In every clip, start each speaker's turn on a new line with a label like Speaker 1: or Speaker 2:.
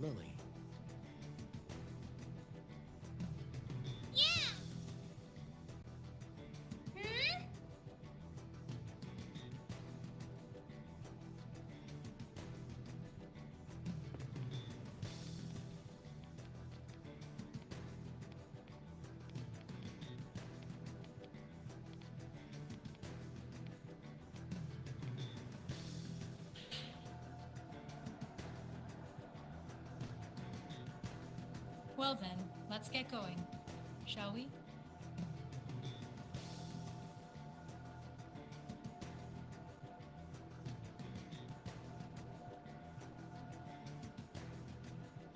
Speaker 1: Lily.
Speaker 2: Yeah! Hmm?
Speaker 3: Well then, let's get going, shall we?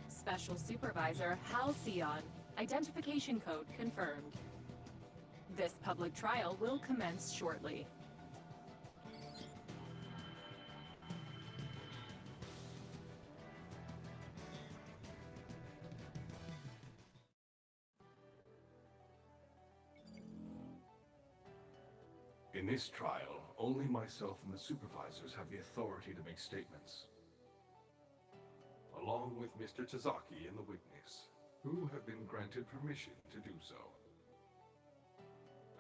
Speaker 4: Special Supervisor Hal Sion. Identification code confirmed. This public trial will commence shortly.
Speaker 5: In this trial, only myself and the supervisors have the authority to make statements. Along with Mr. Tazaki and the witness, who have been granted permission to do so.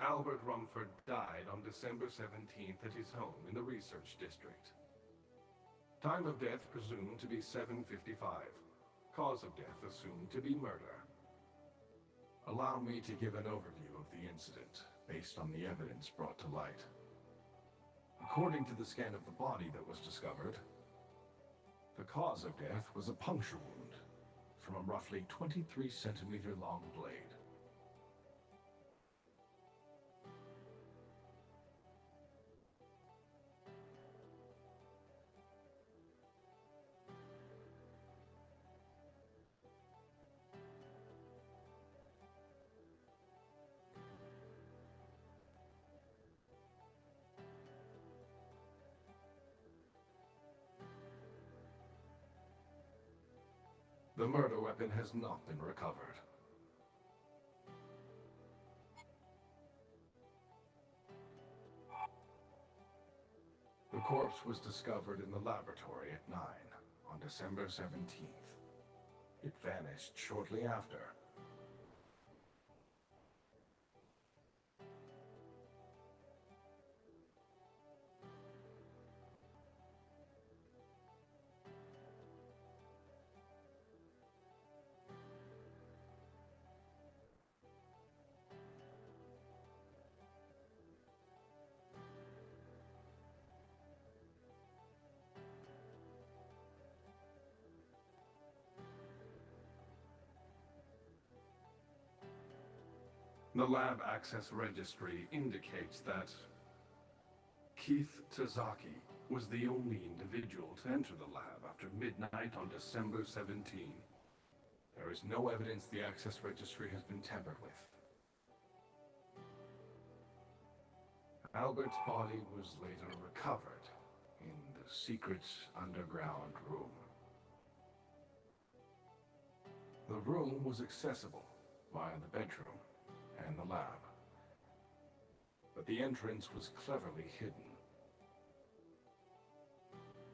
Speaker 5: Albert Rumford died on December 17th at his home in the research district. Time of death presumed to be 7:55. Cause of death assumed to be murder. Allow me to give an overview of the incident, based on the evidence brought to light. According to the scan of the body that was discovered, the cause of death was a puncture wound from a roughly 23-centimeter long blade. The murder weapon has not been recovered. The corpse was discovered in the laboratory at 9 on December 17th. It vanished shortly after. The lab access registry indicates that Keith Tazaki was the only individual to enter the lab after midnight on December 17. There is no evidence the access registry has been tampered with. Albert's body was later recovered in the secret underground room. The room was accessible via the bedroom and the lab, but the entrance was cleverly hidden.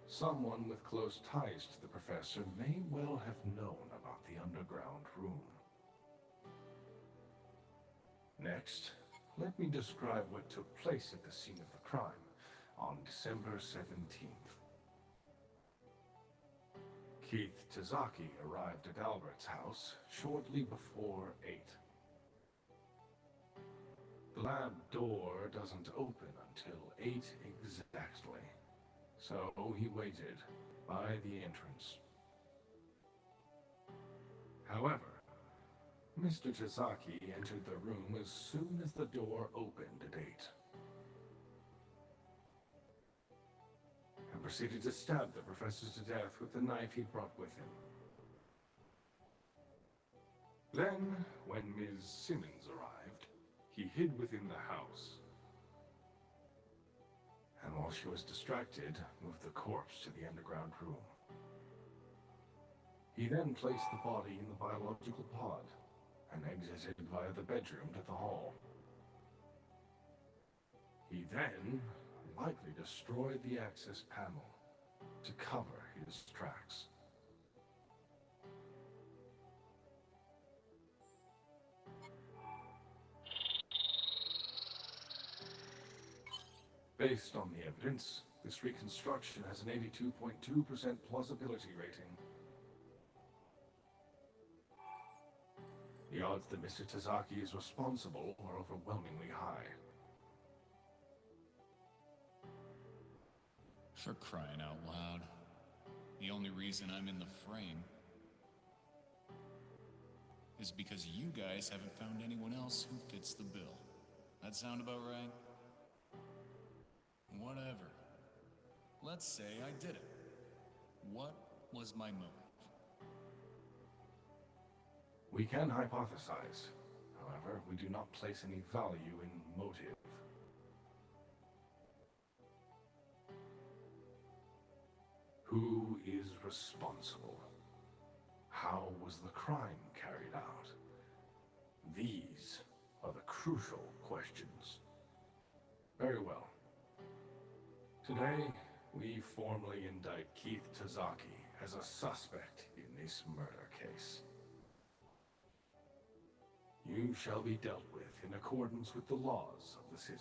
Speaker 5: Someone with close ties to the professor may well have known about the underground room. Next, let me describe what took place at the scene of the crime on December 17th. Keith Tazaki arrived at Albert's house shortly before 8. The lab door doesn't open until 8 exactly, so he waited by the entrance. However, Mr. Tazaki entered the room as soon as the door opened at 8, and proceeded to stab the professor to death with the knife he brought with him. Then, when Ms. Simmons arrived, he hid within the house, and while she was distracted, moved the corpse to the underground room. He then placed the body in the biological pod and exited via the bedroom to the hall. He then likely destroyed the access panel to cover his tracks. Based on the evidence, this reconstruction has an 82.2% plausibility rating. The odds that Mr. Tazaki is responsible are overwhelmingly high.
Speaker 1: For crying out loud. The only reason I'm in the frame is because you guys haven't found anyone else who fits the bill. That sound about right? Whatever. Let's say I did it. What was my motive?
Speaker 5: We can hypothesize. However, we do not place any value in motive. Who is responsible? How was the crime carried out? These are the crucial questions. Very well. Today, we formally indict Keith Tazaki as a suspect in this murder case. You shall be dealt with in accordance with the laws of the city.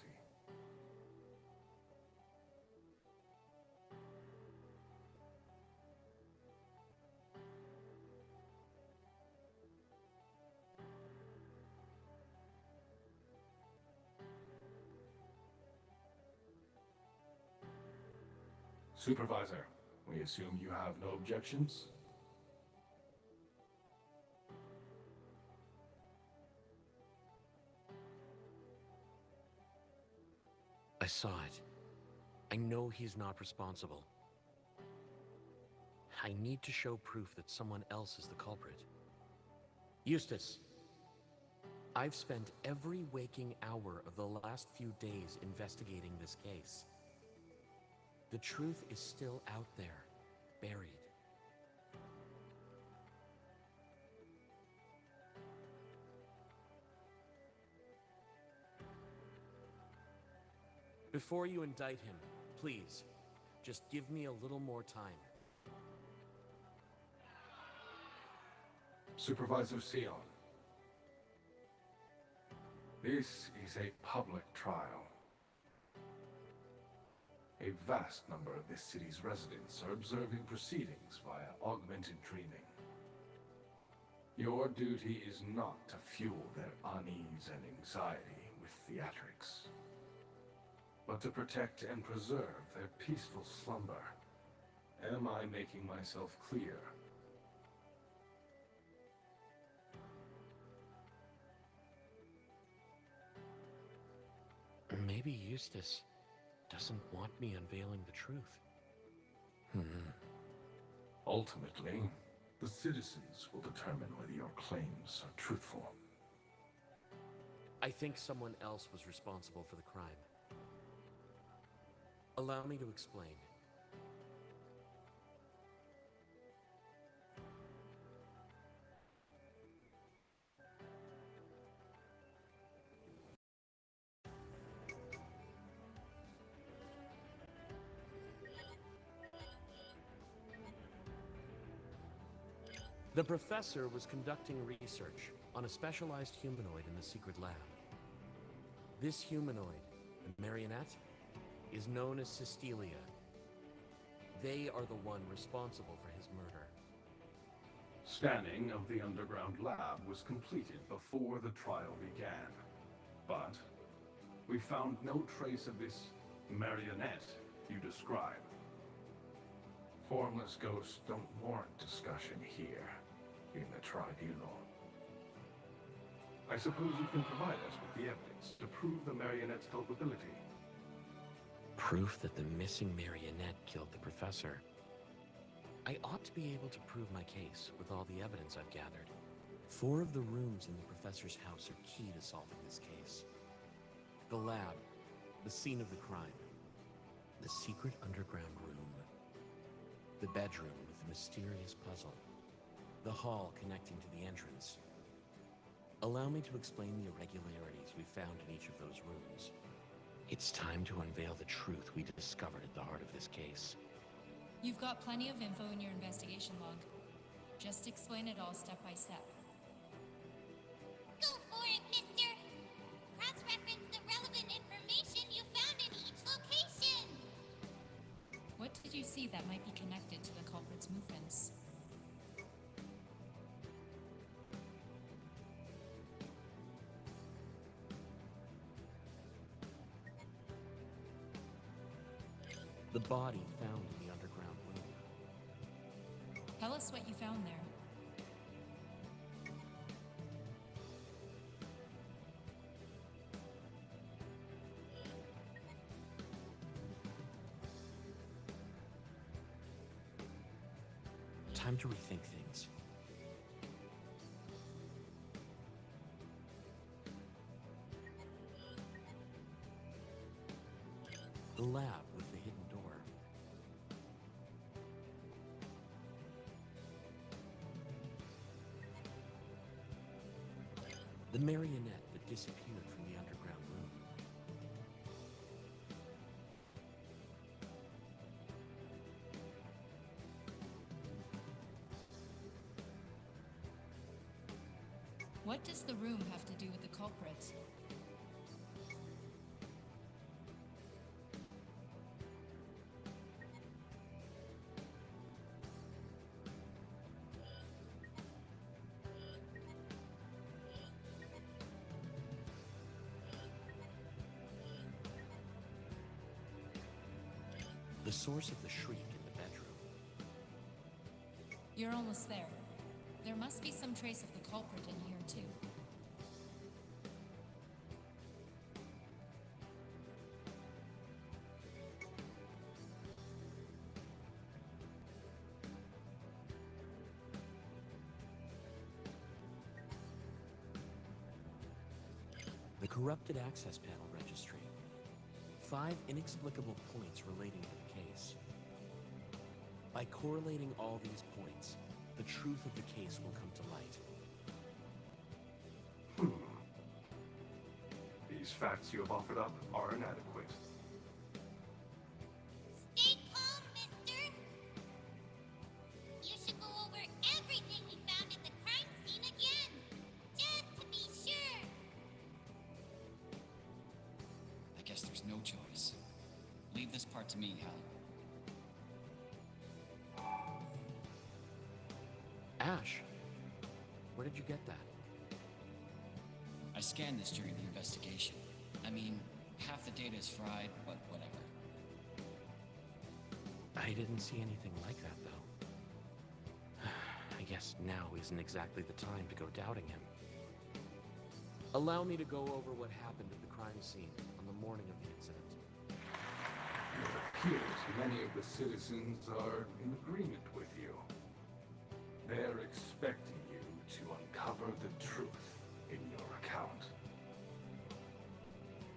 Speaker 5: Supervisor, we assume you have no objections?
Speaker 2: I saw it. I know he's not responsible. I need to show proof that someone else is the culprit. Eustace, I've spent every waking hour of the last few days investigating this case. The truth is still out there, buried. Before you indict him, please, just give me a little more time.
Speaker 5: Supervisor Sion. This is a public trial. A vast number of this city's residents are observing proceedings via augmented dreaming. Your duty is not to fuel their unease and anxiety with theatrics, but to protect and preserve their peaceful slumber. Am I making myself clear?
Speaker 2: Maybe Eustace doesn't want me unveiling the truth.
Speaker 5: Ultimately, the citizens will determine whether your claims are truthful.
Speaker 2: I think someone else was responsible for the crime. Allow me to explain. The professor was conducting research on a specialized humanoid in the secret lab. This humanoid, the marionette, is known as Cystelia. They are the one responsible for his murder.
Speaker 5: Scanning of the underground lab was completed before the trial began, but we found no trace of this marionette you describe. Formless ghosts don't warrant discussion here, in the tribunal. I suppose you can provide us with the evidence to prove the marionette's culpability.
Speaker 2: Proof that the missing marionette killed the professor. I ought to be able to prove my case with all the evidence I've gathered. 4 of the rooms in the professor's house are key to solving this case. The lab, the scene of the crime, the secret underground room, the bedroom with the mysterious puzzle, the hall connecting to the entrance. Allow me to explain the irregularities we found in each of those rooms. It's time to unveil the truth we discovered at the heart of this case.
Speaker 3: You've got plenty of info in your investigation log. Just explain it all step by step.
Speaker 6: Go for it, mister! Cross-reference the relevant information you found in each location.
Speaker 3: see that might be connected to the culprit's movements.
Speaker 2: The body found in the underground room.
Speaker 3: Tell us what you found there.
Speaker 2: Time to rethink things. The lab with the hidden door. The marionette that disappeared from the underground room.
Speaker 3: What does the room have to do with the culprit?
Speaker 2: The source of the shriek in the bedroom.
Speaker 3: You're almost there. There must be some trace of the culprit in here, too.
Speaker 2: The corrupted access panel registry. 5 inexplicable points relating to the case. By correlating all these points, the truth of the case will come to light.
Speaker 5: These facts you have offered up are inadequate.
Speaker 6: Stay calm, mister. You should go over everything we found at the crime scene again, just to be sure.
Speaker 7: I guess there's no choice. Leave this part to me, Hal.
Speaker 2: Ash, where did you get that?
Speaker 7: I scanned this during the investigation. I mean, half the data is fried, but whatever.
Speaker 2: I didn't see anything like that, though. I guess now isn't exactly the time to go doubting him. Allow me to go over what happened at the crime scene on the morning of the incident.
Speaker 5: It appears many of the citizens are in agreement with you. They're expecting you to uncover the truth in your account.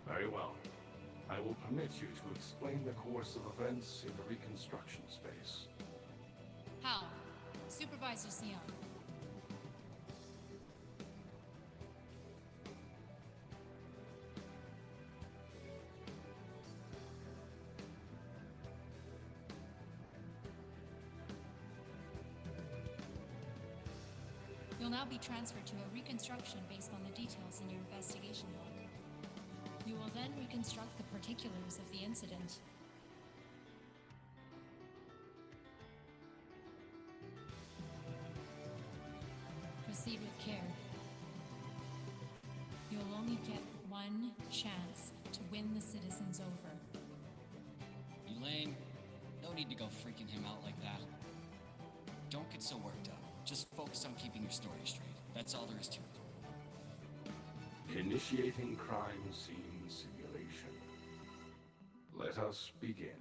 Speaker 5: Very well. I will permit you to explain the course of events in the reconstruction space.
Speaker 3: Hal, Supervisor Sion. You'll now be transferred to a reconstruction based on the details in your investigation log. You will then reconstruct the particulars of the incident. Proceed with care. You'll only get one chance to win the citizens over.
Speaker 7: Elaine, no need to go freaking him out like that. Don't get so worked up. Just focus on keeping your story straight. That's all there is to it.
Speaker 5: Initiating crime scene simulation. Let us begin.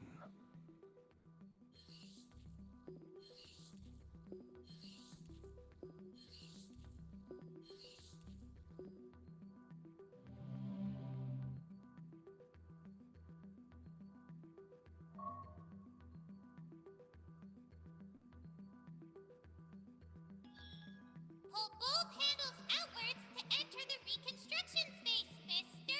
Speaker 6: Pull both handles outwards to enter the reconstruction space, mister.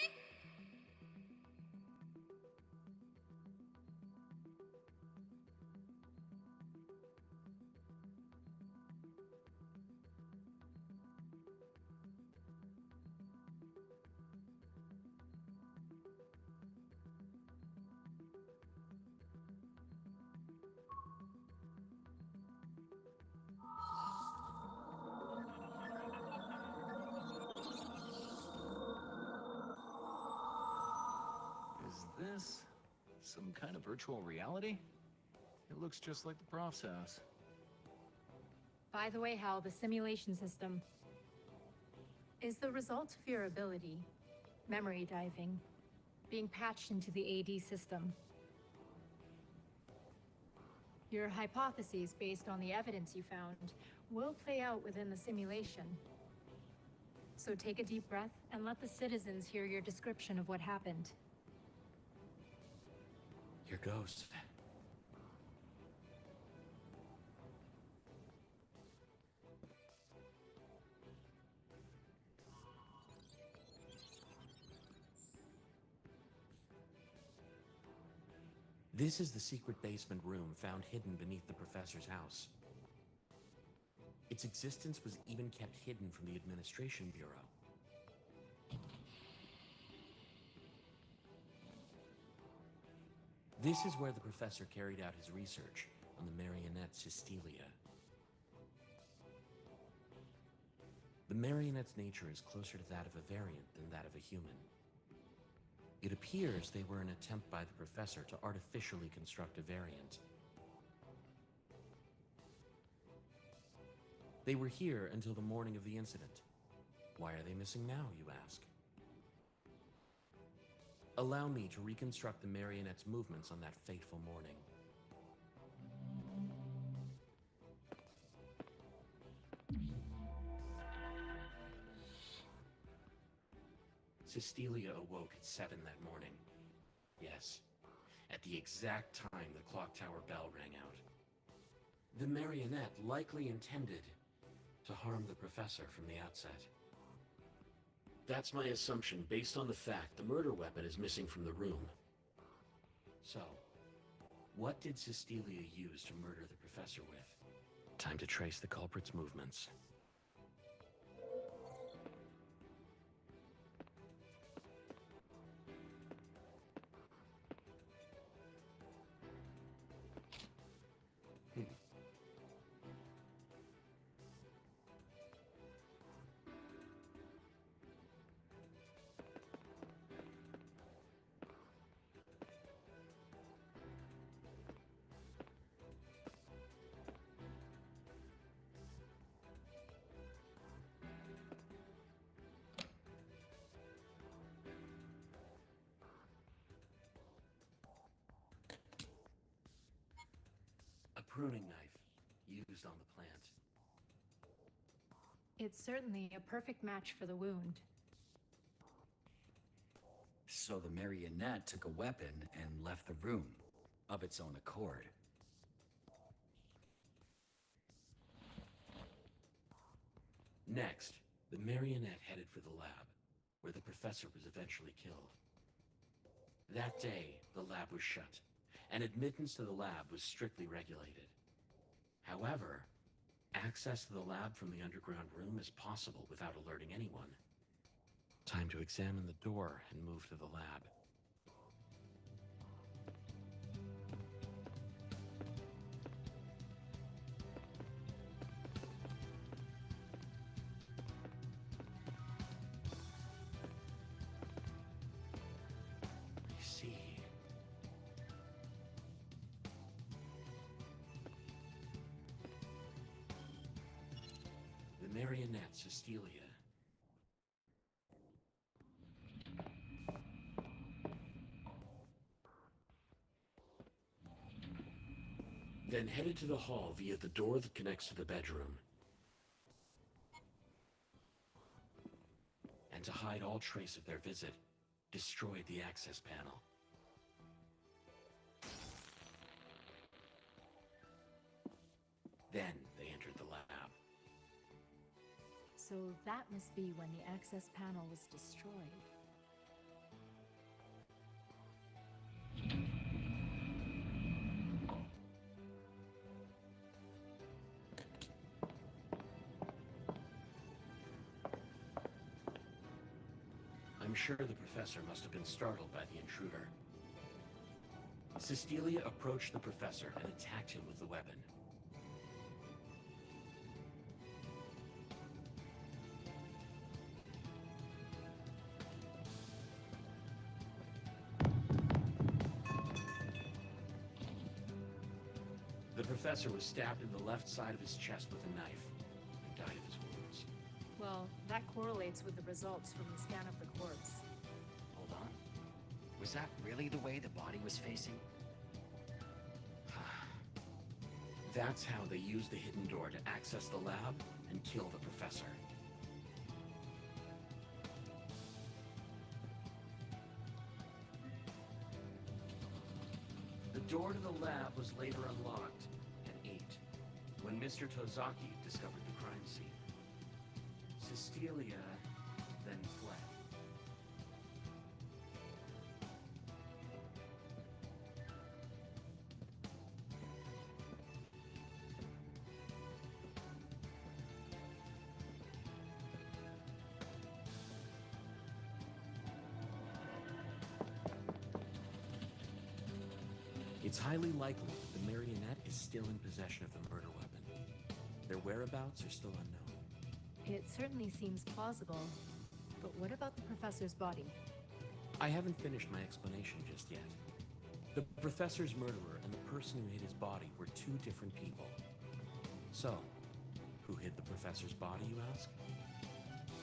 Speaker 1: this some kind of virtual reality? It looks just like the prof's house.
Speaker 3: By the way, Hal, the simulation system is the result of your ability, memory diving, being patched into the AD system. Your hypotheses based on the evidence you found will play out within the simulation. So take a deep breath and let the citizens hear your description of what happened.
Speaker 2: Your ghost. This is the secret basement room found hidden beneath the professor's house. Its existence was even kept hidden from the Administration Bureau. This is where the professor carried out his research on the marionette Cystelia. The marionette's nature is closer to that of a variant than that of a human. It appears they were an attempt by the professor to artificially construct a variant. They were here until the morning of the incident. Why are they missing now, you ask? Allow me to reconstruct the marionette's movements on that fateful morning. Cystelia awoke at 7 that morning. Yes, at the exact time the clock tower bell rang out. The marionette likely intended to harm the professor from the outset. That's my assumption based on the fact the murder weapon is missing from the room. So, what did Cystelia use to murder the professor with? Time to trace the culprit's movements. A pruning knife used on the plant.
Speaker 3: It's certainly a perfect match for the wound.
Speaker 7: So the marionette took a weapon and left the room of its own accord.
Speaker 2: Next, the marionette headed for the lab, where the professor was eventually killed. That day, the lab was shut, and admittance to the lab was strictly regulated. However, access to the lab from the underground room is possible without alerting anyone. Time to examine the door and move to the lab. I see. The marionette Cystelia. Then headed to the hall via the door that connects to the bedroom. And to hide all trace of their visit, destroyed the access panel. Then they entered the lab.
Speaker 3: So that must be when the access panel was destroyed.
Speaker 2: I'm sure the professor must have been startled by the intruder. Cystelia approached the professor and attacked him with the weapon. The professor was stabbed in the left side of his chest with a knife and died of his wounds.
Speaker 3: Well, that correlates with the results from the scan of the corpse.
Speaker 7: Hold on. Was that really the way the body was facing?
Speaker 2: That's how they used the hidden door to access the lab and kill the professor. The door to the lab was later unlocked at 8, when Mr. Tozaki discovered the crime scene. Cecilia then fled. It's highly likely that the marionette is still in possession of the murder weapon. Their whereabouts are still unknown.
Speaker 3: It certainly seems plausible. But what about the professor's body?
Speaker 2: I haven't finished my explanation just yet. The professor's murderer and the person who hid his body were two different people. So, who hid the professor's body, you ask?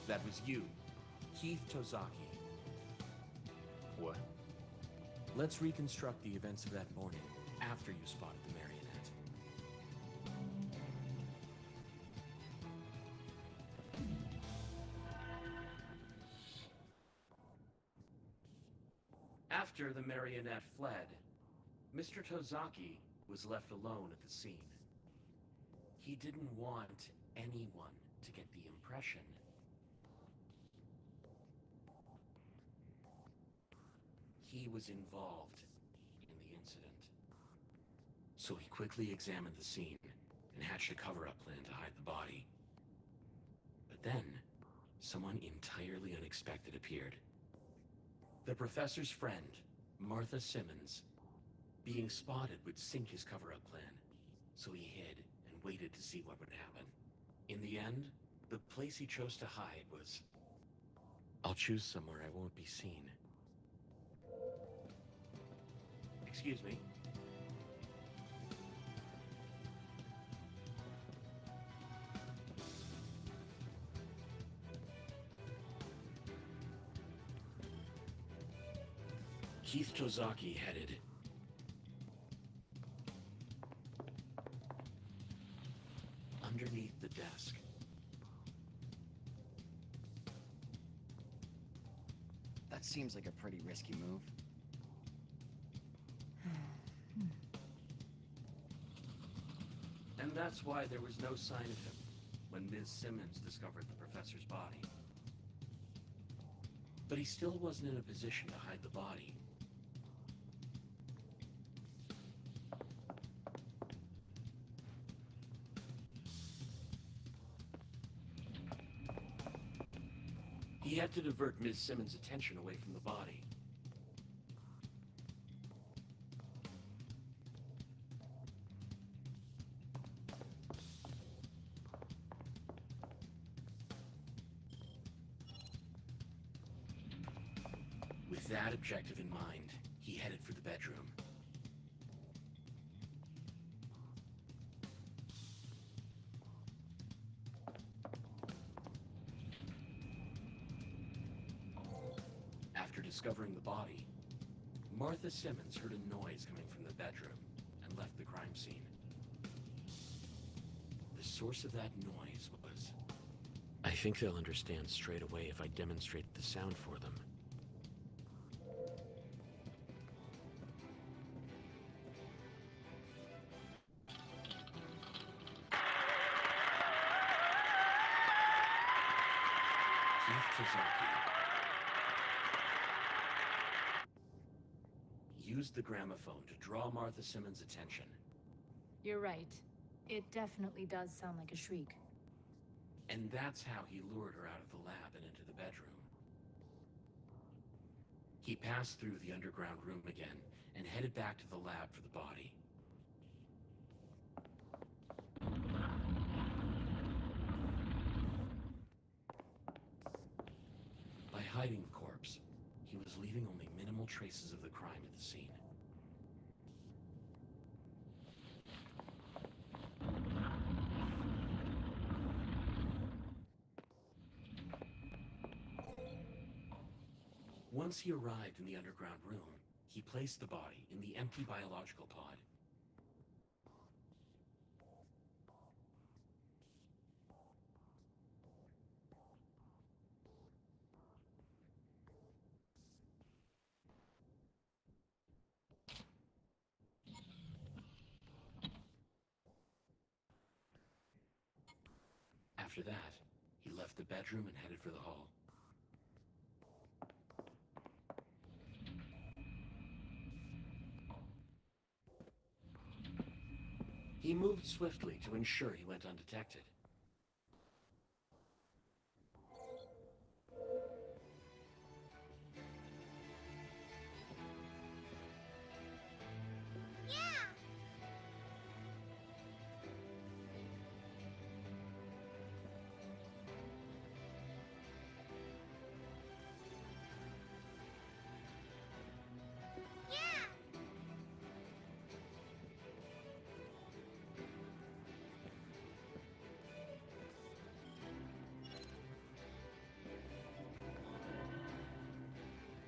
Speaker 2: That was you, Keith Tozaki.
Speaker 8: What?
Speaker 2: Let's reconstruct the events of that morning after you spotted the marionette. After the marionette fled, Mr. Tozaki was left alone at the scene. He didn't want anyone to get the impression he was involved in the incident. So he quickly examined the scene and hatched a cover-up plan to hide the body. But then, someone entirely unexpected appeared. The professor's friend, Martha Simmons. Being spotted would sink his cover-up plan, so he hid and waited to see what would happen. In the end, the place he chose to hide was... I'll choose somewhere I won't be seen. Excuse me. Keith Tozaki headed underneath the desk.
Speaker 7: That seems like a pretty risky move.
Speaker 2: And that's why there was no sign of him when Ms. Simmons discovered the professor's body. But he still wasn't in a position to hide the body. He had to divert Ms. Simmons' attention away from the body. With that objective in mind, he headed for the bedroom. After discovering the body, Martha Simmons heard a noise coming from the bedroom and left the crime scene. The source of that noise was... I think they'll understand straight away if I demonstrate the sound for them. Keith Tozaki used the gramophone to draw Martha Simmons' attention.
Speaker 3: You're right. It definitely does sound like a shriek.
Speaker 2: And that's how he lured her out of the lab and into the bedroom. He passed through the underground room again and headed back to the lab for the body. By hiding the corpse, he was leaving only minimal traces of the crime at the scene. Once he arrived in the underground room, he placed the body in the empty biological pod. After that, he left the bedroom and headed for the hall. He moved swiftly to ensure he went undetected.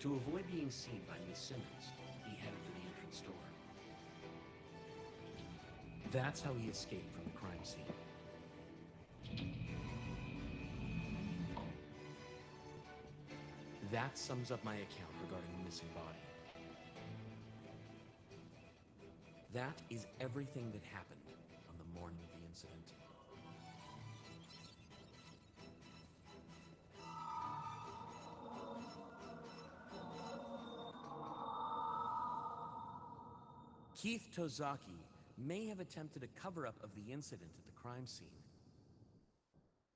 Speaker 2: To avoid being seen by Miss Simmons, he headed for the entrance door. That's how he escaped from the crime scene. That sums up my account regarding the missing body. That is everything that happened on the morning of the incident. Keith Tozaki may have attempted a cover-up of the incident at the crime scene,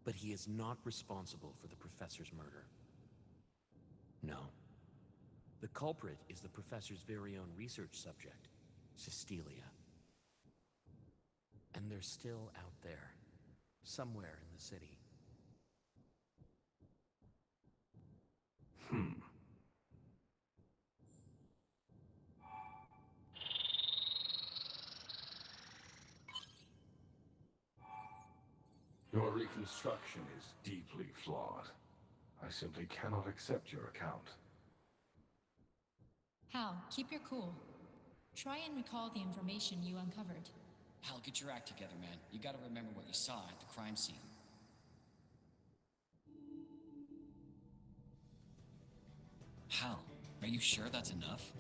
Speaker 2: but he is not responsible for the professor's murder. No. The culprit is the professor's very own research subject, Cystelia. And they're still out there, somewhere in the city.
Speaker 5: Your reconstruction is deeply flawed. I simply cannot accept your account.
Speaker 9: Hal, keep your cool. Try and recall the information you uncovered.
Speaker 7: Hal, get your act together, man. You gotta remember what you saw at the crime scene. Hal, are you sure that's enough?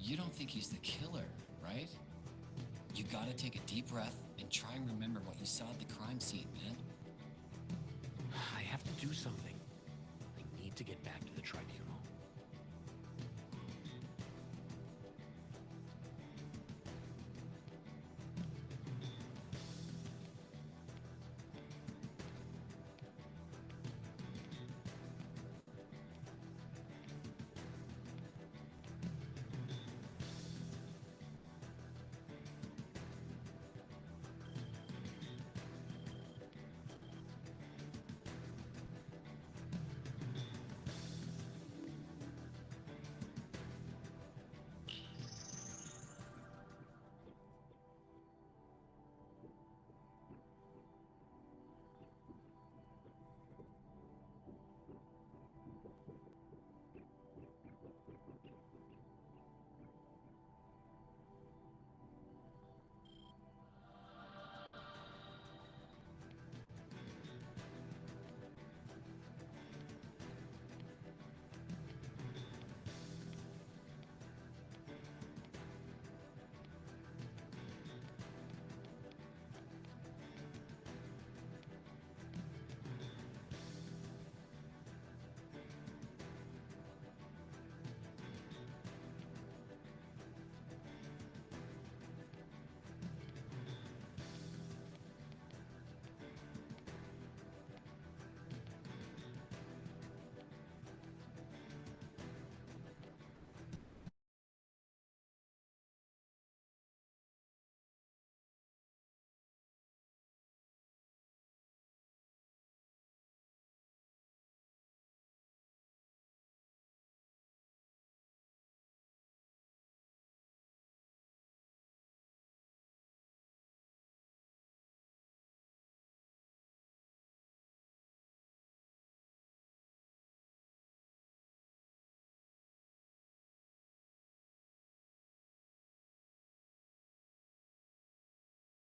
Speaker 7: You don't think he's the killer, right? You gotta take a deep breath and try and remember what you saw at the crime scene, man.
Speaker 2: I have to do something. I need to get back to the tribunal.